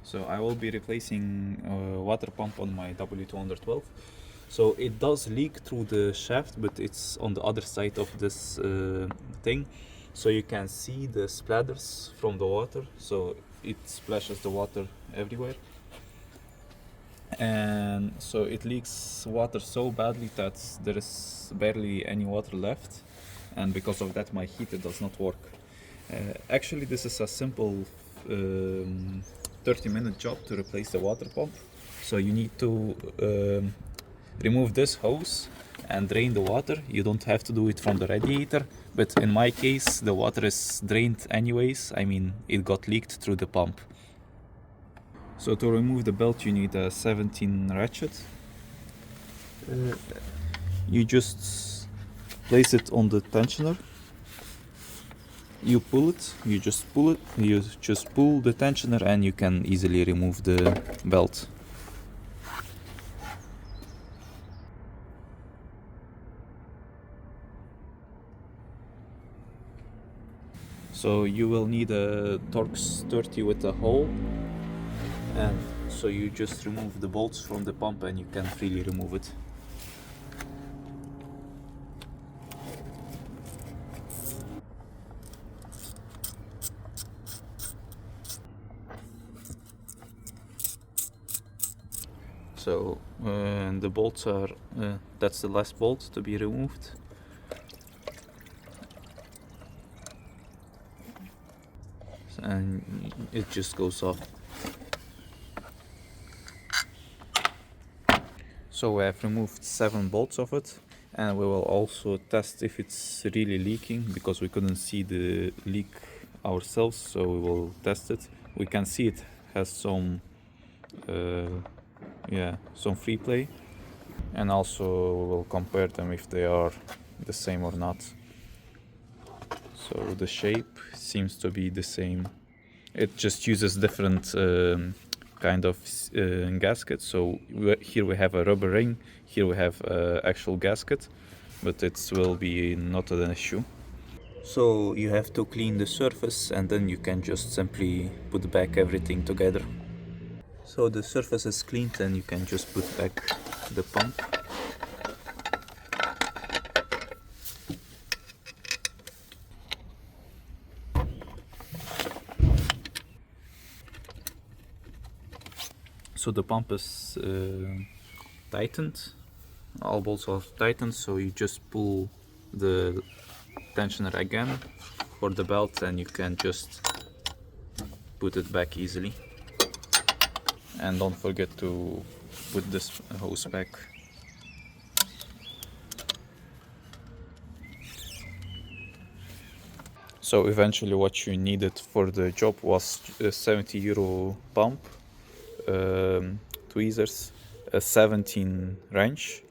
So I will be replacing a water pump on my W212. So it does leak through the shaft, but it's on the other side of this thing. So you can see the splatters from the water. So it splashes the water everywhere. And so it leaks water so badly that there is barely any water left. And because of that, my heater does not work. Actually, this is a simple 30-minute job to replace the water pump. So you need to remove this hose and drain the water. You don't have to do it from the radiator, but in my case the water is drained anyways. I mean, it got leaked through the pump. So to remove the belt you need a 17 ratchet. You just place it on the tensioner. You pull it, you just pull the tensioner and you can easily remove the belt. So you will need a Torx 30 with a hole, and so you just remove the bolts from the pump and you can freely remove it. So the bolts are, that's the last bolt to be removed. And it just goes off. So we have removed 7 bolts of it, and we will also test if it's really leaking, because we couldn't see the leak ourselves, so we will test it. We can see it has some some free play, and also we will compare them if they are the same or not. So the shape seems to be the same. It just uses different kind of gasket. So here we have a rubber ring, here we have actual gasket, but it will be not an issue. So you have to clean the surface and then you can just simply put back everything together. So the surface is cleaned and you can just put back the pump. So the pump is tightened, all bolts are tightened, so you just pull the tensioner again for the belt and you can just put it back easily. And don't forget to put this hose back. So eventually what you needed for the job was a 70 euro pump, tweezers, a 17 wrench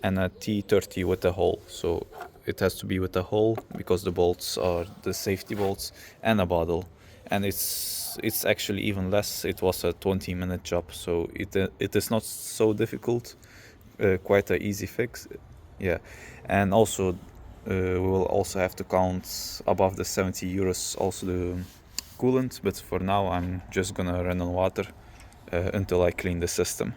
and a T30 with a hole. So it has to be with a hole because the bolts are the safety bolts, and a bottle. And it's actually even less. It was a 20-minute job, so it is not so difficult, quite an easy fix. Yeah, and also we will also have to count above the 70 euros also the coolant, but for now I'm just gonna run on water until I clean the system.